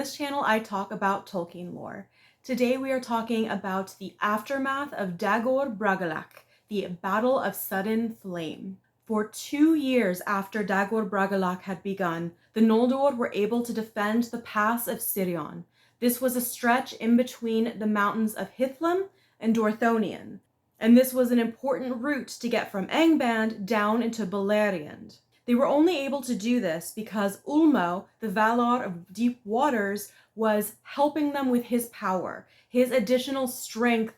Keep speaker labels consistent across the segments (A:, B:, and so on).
A: this channel, I talk about Tolkien lore. Today we are talking about the aftermath of Dagor Bragollach, the Battle of Sudden Flame. For 2 years after Dagor Bragollach had begun, the Noldor were able to defend the pass of Sirion. This was a stretch in between the mountains of Hithlum and Dorthonion, and this was an important route to get from Angband down into Beleriand. They were only able to do this because Ulmo, the Valar of Deep Waters, was helping them with his power. His additional strength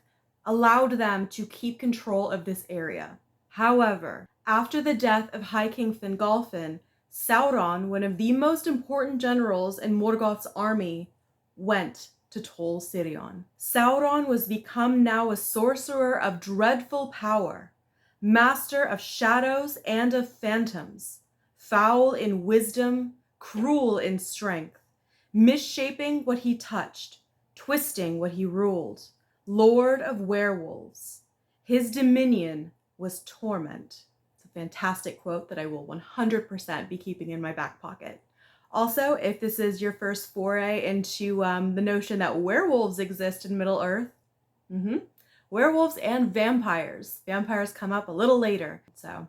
A: allowed them to keep control of this area. However, after the death of High King Fingolfin, Sauron, one of the most important generals in Morgoth's army, went to Tol Sirion. Sauron was become now a sorcerer of dreadful power, master of shadows and of phantoms, foul in wisdom, cruel in strength, misshaping what he touched, twisting what he ruled, lord of werewolves. His dominion was torment. It's a fantastic quote that I will 100% be keeping in my back pocket. Also, if this is your first foray into the notion that werewolves exist in Middle-earth, werewolves and vampires. Vampires come up a little later, so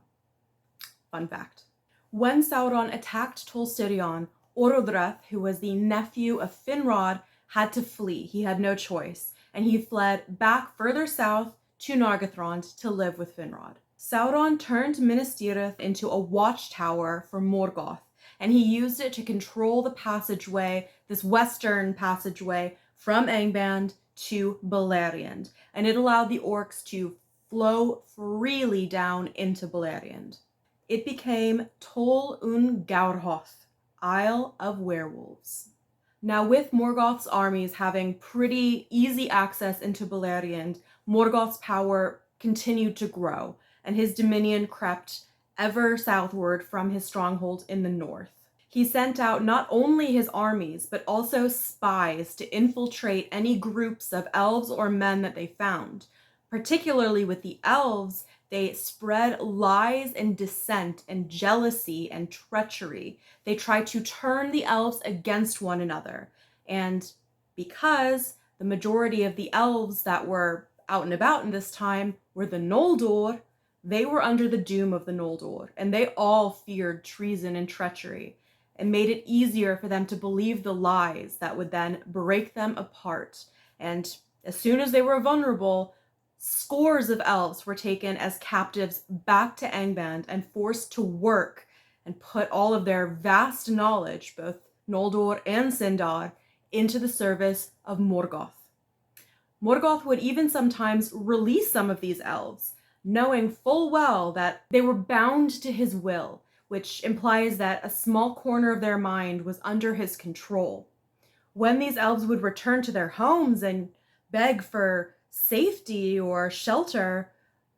A: fun fact. When Sauron attacked Tol Sirion, Orodreth, who was the nephew of Finrod, had to flee. He had no choice, and he fled back further south to Nargothrond to live with Finrod. Sauron turned Minas Tirith into a watchtower for Morgoth, and he used it to control the passageway, this western passageway from Angband to Beleriand, and it allowed the orcs to flow freely down into Beleriand. It became Tol Un Gaurhoth, Isle of Werewolves. Now, with Morgoth's armies having pretty easy access into Beleriand, Morgoth's power continued to grow, and his dominion crept ever southward from his stronghold in the north. He sent out not only his armies, but also spies to infiltrate any groups of elves or men that they found. Particularly with the elves, they spread lies and dissent and jealousy and treachery. They tried to turn the elves against one another. And because the majority of the elves that were out and about in this time were the Noldor, they were under the doom of the Noldor, and they all feared treason and treachery, and made it easier for them to believe the lies that would then break them apart. And as soon as they were vulnerable, scores of elves were taken as captives back to Angband and forced to work and put all of their vast knowledge, both Noldor and Sindar, into the service of Morgoth. Morgoth would even sometimes release some of these elves, knowing full well that they were bound to his will, which implies that a small corner of their mind was under his control. When these elves would return to their homes and beg for safety or shelter,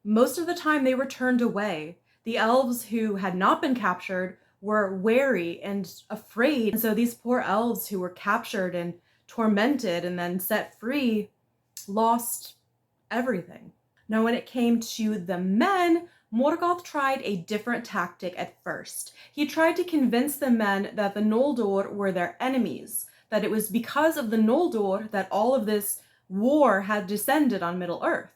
A: most of the time they were turned away. The elves who had not been captured were wary and afraid, and so these poor elves who were captured and tormented and then set free lost everything. Now, when it came to the men, Morgoth tried a different tactic at first. He tried to convince the men that the Noldor were their enemies, that it was because of the Noldor that all of this war had descended on Middle-earth.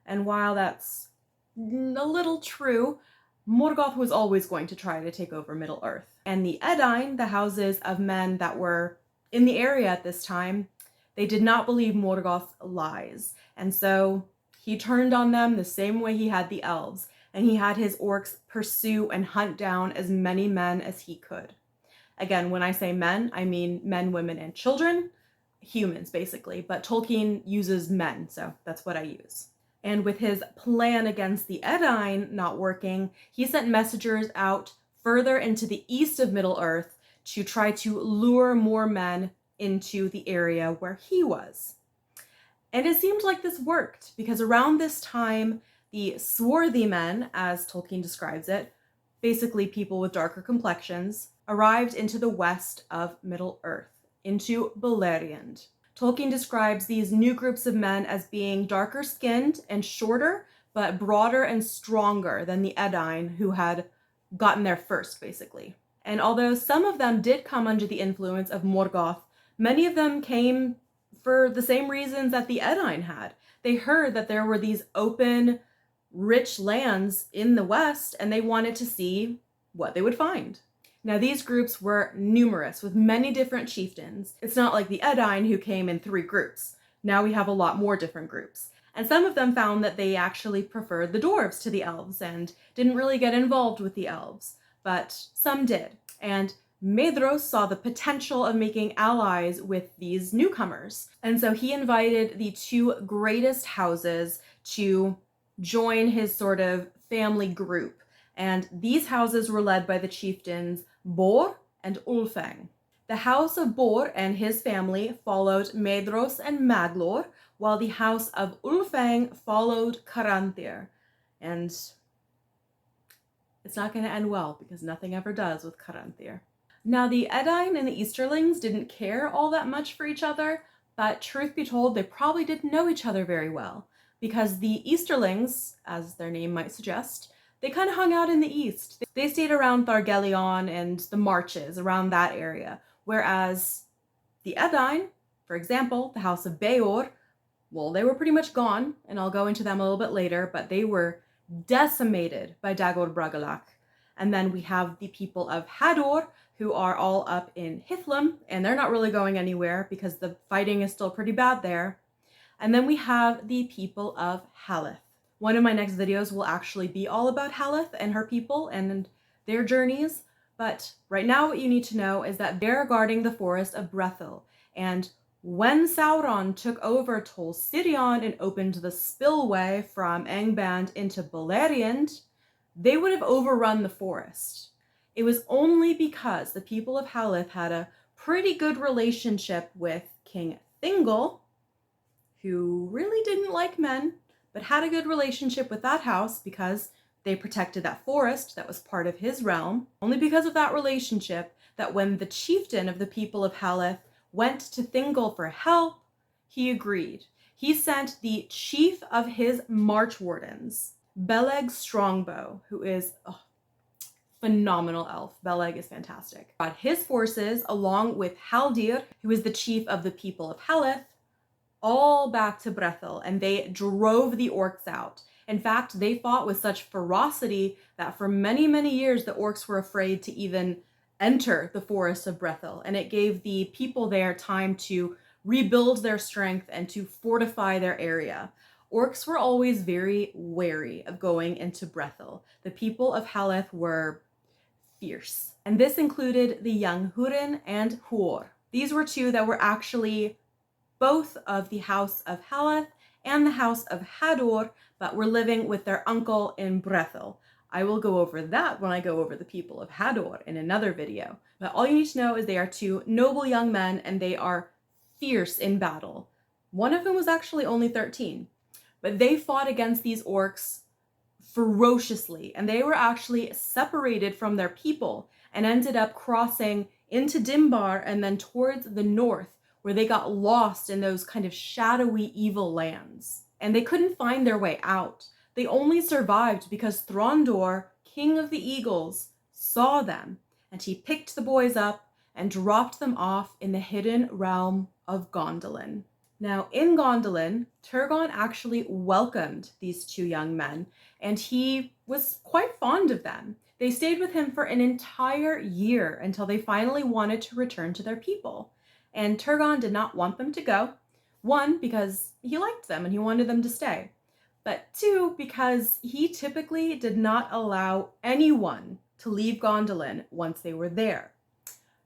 A: And while that's a little true, Morgoth was always going to try to take over Middle-earth. And the Edain, the houses of men that were in the area at this time, they did not believe Morgoth's lies. And so he turned on them the same way he had the elves, and he had his orcs pursue and hunt down as many men as he could. Again, when I say men, I mean men, women, and children, humans basically, but Tolkien uses men, so that's what I use. And with his plan against the Edain not working, he sent messengers out further into the east of Middle-earth to try to lure more men into the area where he was. And it seemed like this worked, because around this time, the swarthy men, as Tolkien describes it, basically people with darker complexions, arrived into the west of Middle-earth, into Beleriand. Tolkien describes these new groups of men as being darker skinned and shorter, but broader and stronger than the Edain who had gotten there first, basically. And although some of them did come under the influence of Morgoth, Many of them came for the same reasons that the Edain had. They heard that there were these open, rich lands in the west, and they wanted to see what they would find. Now, these groups were numerous, with many different chieftains. It's not like the Edain who came in 3 groups. Now we have a lot more different groups. And some of them found that they actually preferred the dwarves to the elves and didn't really get involved with the elves. But some did. And Medros saw the potential of making allies with these newcomers. And so he invited the 2 greatest houses to join his sort of family group. And these houses were led by the chieftains Bor and Ulfang. The house of Bor and his family followed Medros and Maglor, while the house of Ulfang followed Caranthir. And it's not going to end well, because nothing ever does with Caranthir. Now, the Edain and the Easterlings didn't care all that much for each other, but truth be told, they probably didn't know each other very well, because the Easterlings, as their name might suggest, they kind of hung out in the east. They stayed around Thargelion and the marches, around that area, whereas the Edain, for example, the house of Beor, well, they were pretty much gone, and I'll go into them a little bit later, but they were decimated by Dagor Bragollach. And then we have the people of Hador, who are all up in Hithlum, and they're not really going anywhere because the fighting is still pretty bad there. And then we have the people of Haleth. One of my next videos will actually be all about Haleth and her people and their journeys, but right now what you need to know is that they're guarding the forest of Brethil, and when Sauron took over Tol Sirion and opened the spillway from Angband into Beleriand, they would have overrun the forest. It was only because the people of Haleth had a pretty good relationship with King Thingol, who really didn't like men, but had a good relationship with that house because they protected that forest that was part of his realm. Only because of that relationship that when the chieftain of the people of Haleth went to Thingol for help, he agreed. He sent the chief of his march wardens, Beleg Strongbow, who is a phenomenal elf. Beleg is fantastic. Brought his forces along with Haldir, who is the chief of the people of Haleth, all back to Brethil, and they drove the orcs out. In fact, they fought with such ferocity that for many, many years the orcs were afraid to even enter the forest of Brethil, and it gave the people there time to rebuild their strength and to fortify their area. Orcs were always very wary of going into Brethil. The people of Haleth were fierce, and this included the young Hurin and Huor. These were 2 that were actually both of the house of Haleth and the house of Hador, but were living with their uncle in Brethil. I will go over that when I go over the people of Hador in another video. But all you need to know is they are 2 noble young men, and they are fierce in battle. One of them was actually only 13, but they fought against these orcs ferociously, and they were actually separated from their people and ended up crossing into Dimbar and then towards the north, where they got lost in those kind of shadowy evil lands. And they couldn't find their way out. They only survived because Throndor, king of the eagles, saw them, and he picked the boys up and dropped them off in the hidden realm of Gondolin. Now, in Gondolin, Turgon actually welcomed these 2 young men, and he was quite fond of them. They stayed with him for an entire year until they finally wanted to return to their people. And Turgon did not want them to go. 1, because he liked them and he wanted them to stay. But 2, because he typically did not allow anyone to leave Gondolin once they were there.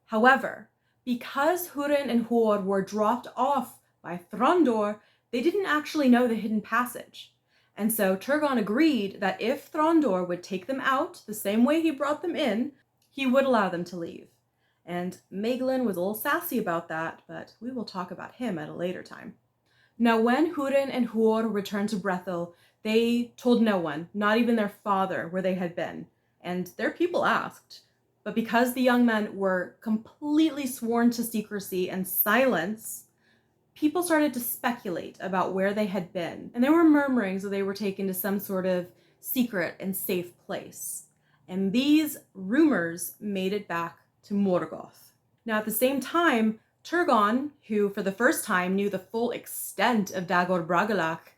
A: However, because Hurin and Huor were dropped off by Throndor, they didn't actually know the hidden passage. And so Turgon agreed that if Throndor would take them out the same way he brought them in, he would allow them to leave. And Maeglin was a little sassy about that, but we will talk about him at a later time. Now, when Hurin and Huor returned to Brethil, they told no one, not even their father, where they had been, and their people asked. But because the young men were completely sworn to secrecy and silence, people started to speculate about where they had been, and there were murmurings that they were taken to some sort of secret and safe place. And these rumors made it back to Morgoth. Now, at the same time, Turgon, who for the first time knew the full extent of Dagor Bragollach,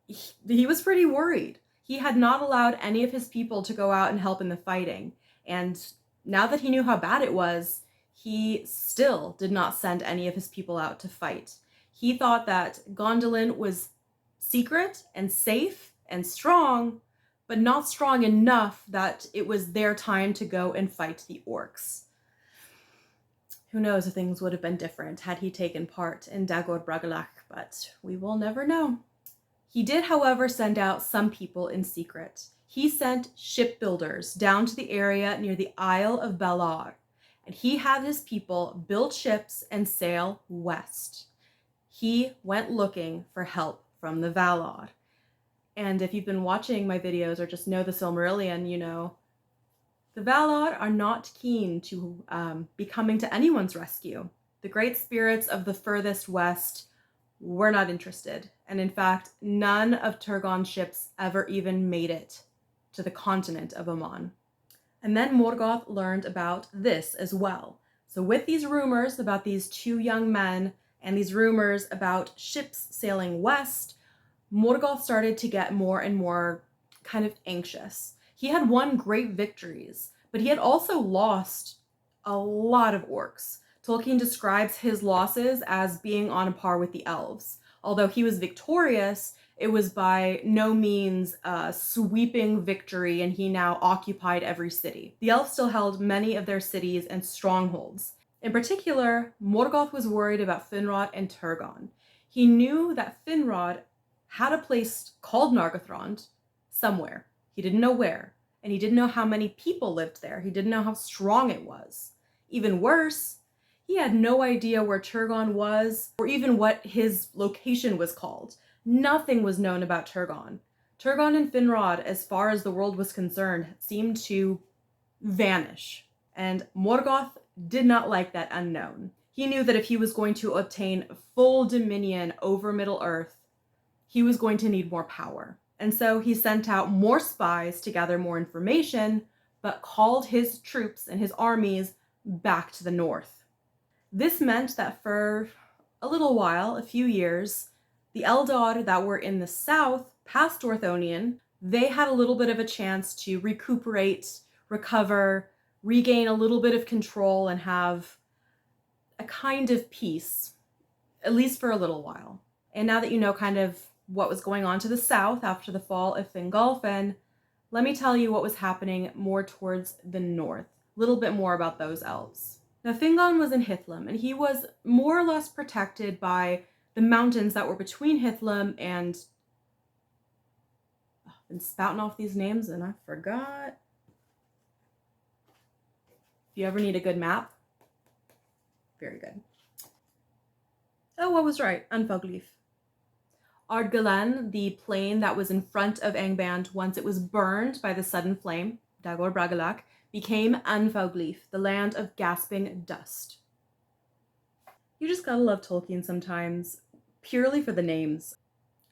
A: he was pretty worried. He had not allowed any of his people to go out and help in the fighting, and now that he knew how bad it was, he still did not send any of his people out to fight. He thought that Gondolin was secret and safe and strong, but not strong enough that it was their time to go and fight the orcs. Who knows if things would have been different had he taken part in Dagor Bragollach, but we will never know. He did, however, send out some people in secret. He sent shipbuilders down to the area near the Isle of Belar, and he had his people build ships and sail west. He went looking for help from the Valar. And if you've been watching my videos or just know the Silmarillion, you know, the Valar are not keen to be coming to anyone's rescue. The great spirits of the furthest west were not interested. And in fact, none of Turgon's ships ever even made it to the continent of Aman. And then Morgoth learned about this as well. So with these rumors about these two young men and these rumors about ships sailing west, Morgoth started to get more and more kind of anxious. He had won great victories, but he had also lost a lot of orcs. Tolkien describes his losses as being on a par with the elves. Although he was victorious, it was by no means a sweeping victory, and he now occupied every city. The elves still held many of their cities and strongholds. In particular, Morgoth was worried about Finrod and Turgon. He knew that Finrod had a place called Nargothrond somewhere. He didn't know where, and he didn't know how many people lived there. He didn't know how strong it was. Even worse, he had no idea where Turgon was, or even what his location was called. Nothing was known about Turgon. Turgon and Finrod, as far as the world was concerned, seemed to vanish, and Morgoth did not like that unknown. He knew that if he was going to obtain full dominion over Middle-earth, he was going to need more power. And so he sent out more spies to gather more information, but called his troops and his armies back to the north. This meant that for a little while, a few years, the Eldar that were in the south, past Dorthonion, they had a little bit of a chance to recuperate, recover, regain a little bit of control, and have a kind of peace, at least for a little while. And now that you know kind of what was going on to the south after the fall of Fingolfin, let me tell you what was happening more towards the north. A little bit more about those elves. Now, Fingon was in Hithlum, and he was more or less protected by the mountains that were between Hithlum and... I've been spouting off these names and I forgot. If you ever need a good map, very good. Oh, I was right, Anfogleif. Ardgalan, the plain that was in front of Angband once it was burned by the sudden flame, Dagor Bragollach, became Anfogleif, the land of gasping dust. You just gotta love Tolkien sometimes, purely for the names.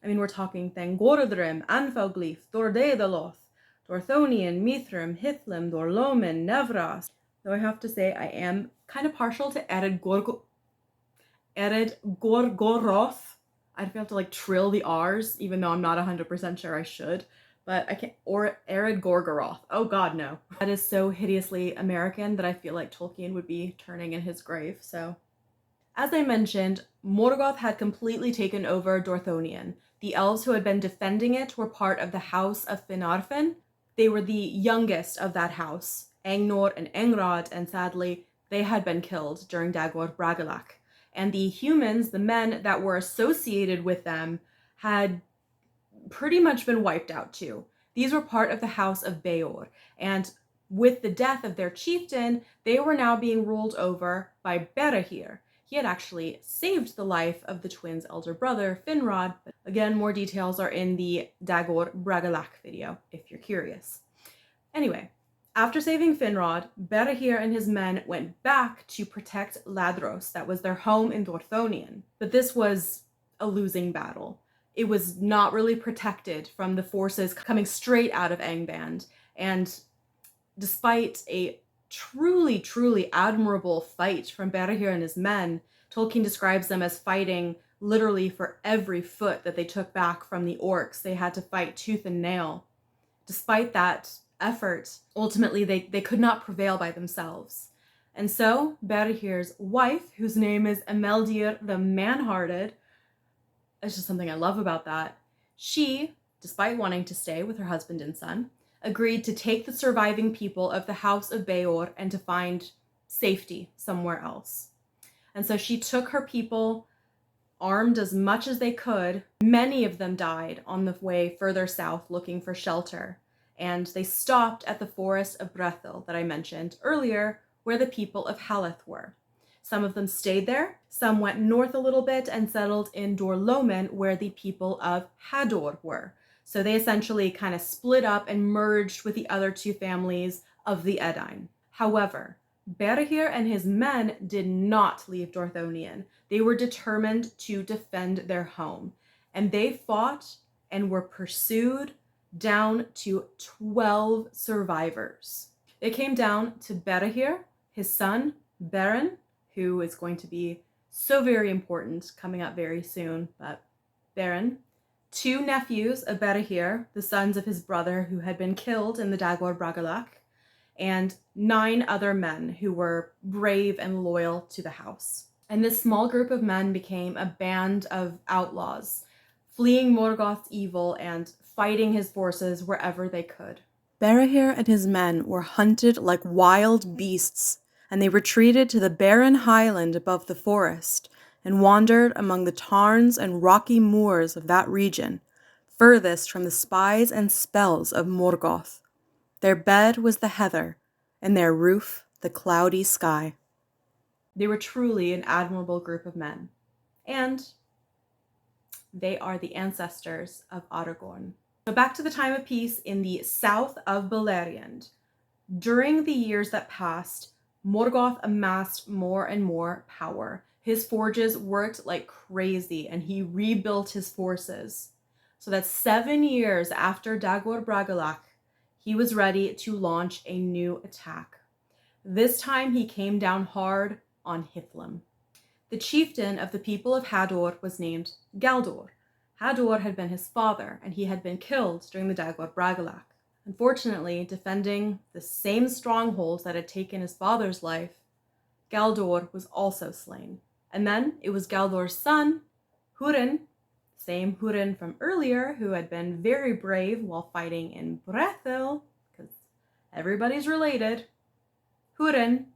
A: I mean, we're talking Thangorodrim, Anfogleif, Dordedaloth, Dorthonion, Mithrim, Hithlum, Dorlomin, Nevras. Though I have to say, I am kind of partial to Ered Gorgoroth. I'd have to like trill the R's, even though I'm not 100% sure I should. But I can't, or Ered Gorgoroth. Oh god, no. That is so hideously American that I feel like Tolkien would be turning in his grave, so. As I mentioned, Morgoth had completely taken over Dorthonion. The elves who had been defending it were part of the House of Finarfin. They were the youngest of that house, Angnor and Angrod, and sadly, they had been killed during Dagor Bragollach. And the humans, the men that were associated with them, had pretty much been wiped out too. These were part of the House of Beor, and with the death of their chieftain, they were now being ruled over by Berahir. He had actually saved the life of the twins' elder brother, Finrod. But again, more details are in the Dagor Bragollach video, if you're curious. Anyway, after saving Finrod, Berahir and his men went back to protect Ladros, that was their home in Dorthonion. But this was a losing battle. It was not really protected from the forces coming straight out of Angband, and despite a truly admirable fight from Berahir and his men, Tolkien describes them as fighting literally for every foot that they took back from the orcs. They had to fight tooth and nail. Despite that effort, ultimately they could not prevail by themselves. And so Berihir's wife, whose name is Emeldir the Man-Hearted, it's just something I love about that, she, despite wanting to stay with her husband and son, agreed to take the surviving people of the House of Beor and to find safety somewhere else. And so she took her people, armed as much as they could. Many of them died on the way further south looking for shelter, and they stopped at the forest of Brethil that I mentioned earlier, where the people of Haleth were. Some of them stayed there, some went north a little bit and settled in Dorlomen, where the people of Hador were. So they essentially kind of split up and merged with the other two families of the Edain. However, Berihir and his men did not leave Dorthonion. They were determined to defend their home, and they fought and were pursued down to 12 survivors. It came down to Berihir, his son, Beren, who is going to be so very important coming up very soon, but Beren, two nephews of Berihir, the sons of his brother who had been killed in the Dagor Bragollach, and 9 other men who were brave and loyal to the house. And this small group of men became a band of outlaws, fleeing Morgoth's evil and fighting his forces wherever they could. Berihir and his men were hunted like wild beasts, and they retreated to the barren highland above the forest and wandered among the tarns and rocky moors of that region, furthest from the spies and spells of Morgoth. Their bed was the heather, and their roof the cloudy sky. They were truly an admirable group of men, and they are the ancestors of Aragorn. So back to the time of peace in the south of Beleriand. During the years that passed, Morgoth amassed more and more power. His forges worked like crazy, and he rebuilt his forces. So that 7 years after Dagor Bragollach, he was ready to launch a new attack. This time he came down hard on Hithlum. The chieftain of the people of Hador was named Galdor. Hador had been his father, and he had been killed during the Dagor Bragollach. Unfortunately, defending the same strongholds that had taken his father's life, Galdor was also slain. And then it was Galdor's son, Hurin, same Hurin from earlier, who had been very brave while fighting in Brethil, because everybody's related. Hurin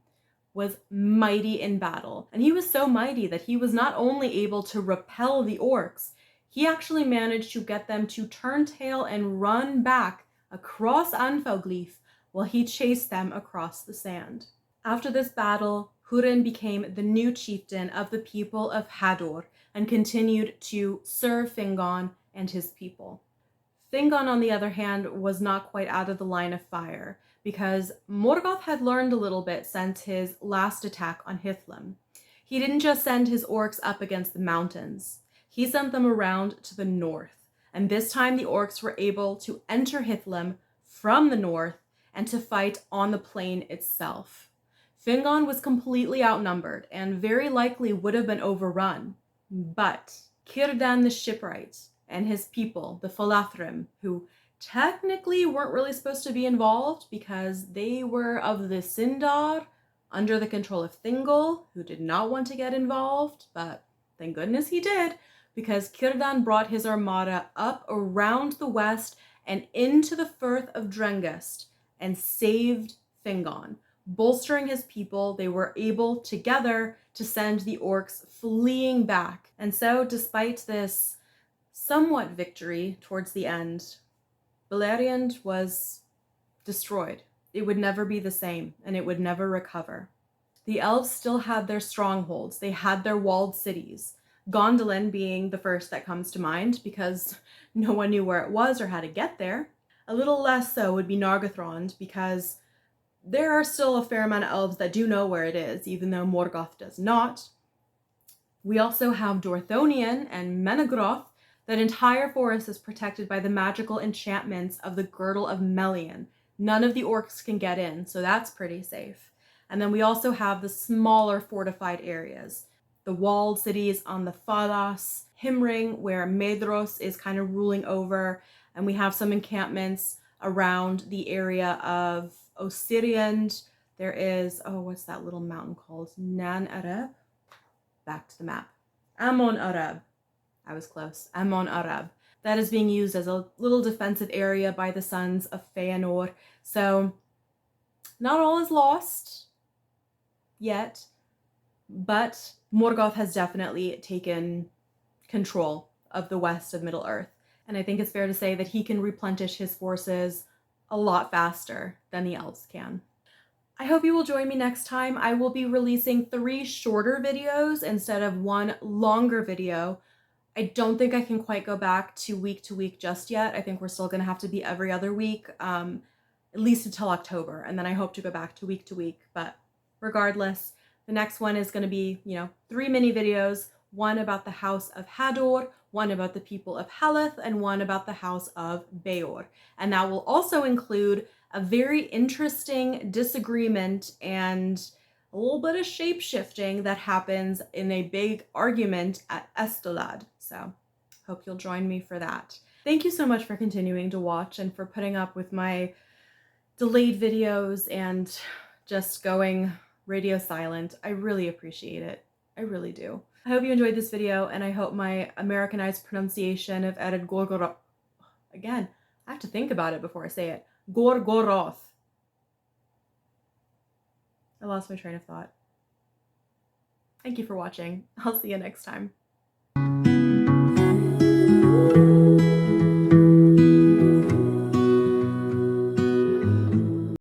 A: was mighty in battle, and he was so mighty that he was not only able to repel the orcs, he actually managed to get them to turn tail and run back across Anfogleif while he chased them across the sand. After this battle, Hurin became the new chieftain of the people of Hador and continued to serve Fingon and his people. Fingon, on the other hand, was not quite out of the line of fire, because Morgoth had learned a little bit since his last attack on Hithlum. He didn't just send his orcs up against the mountains. He sent them around to the north, and this time the orcs were able to enter Hithlum from the north and to fight on the plain itself. Fingon was completely outnumbered and very likely would have been overrun, but Círdan the Shipwright and his people, the Falathrim, who technically weren't really supposed to be involved because they were of the Sindar under the control of Thingol, who did not want to get involved, but thank goodness he did, because Círdan brought his armada up around the west and into the Firth of Drengust and saved Fingon. Bolstering his people, they were able together to send the orcs fleeing back. And so, despite this somewhat victory towards the end, Beleriand was destroyed. It would never be the same, and it would never recover. The elves still had their strongholds. They had their walled cities. Gondolin being the first that comes to mind, because no one knew where it was or how to get there. A little less so would be Nargothrond, because there are still a fair amount of elves that do know where it is, even though Morgoth does not. We also have Dorthonion and Menegroth. That entire forest is protected by the magical enchantments of the Girdle of Melian. None of the orcs can get in, so that's pretty safe. And then we also have the smaller fortified areas. the walled cities on the Falas, Himring, where Medros is kind of ruling over, and we have some encampments around the area of Osiriand. There is, oh, what's that little mountain called? Nan Arab? Back to the map. Amon Arab. I was close. Amon Arab. That is being used as a little defensive area by the sons of Feanor. So, not all is lost yet, but Morgoth has definitely taken control of the west of Middle-earth. And I think it's fair to say that he can replenish his forces a lot faster than the elves can. I hope you will join me next time. I will be releasing 3 shorter videos instead of 1 longer video. I don't think I can quite go back to week just yet. I think we're still going to have to be every other week, at least until October. And then I hope to go back to week. But regardless, the next one is going to be, 3 mini videos, one about the house of Hador, one about the people of Haleth, and one about the house of Beor. And that will also include a very interesting disagreement and a little bit of shape-shifting that happens in a big argument at Estolad. So, hope you'll join me for that. Thank you so much for continuing to watch and for putting up with my delayed videos and just going radio silent. I really appreciate it. I really do. I hope you enjoyed this video, and I hope my Americanized pronunciation of Ered Gorgoroth, again, I have to think about it before I say it, Gorgoroth. I lost my train of thought. Thank you for watching. I'll see you next time.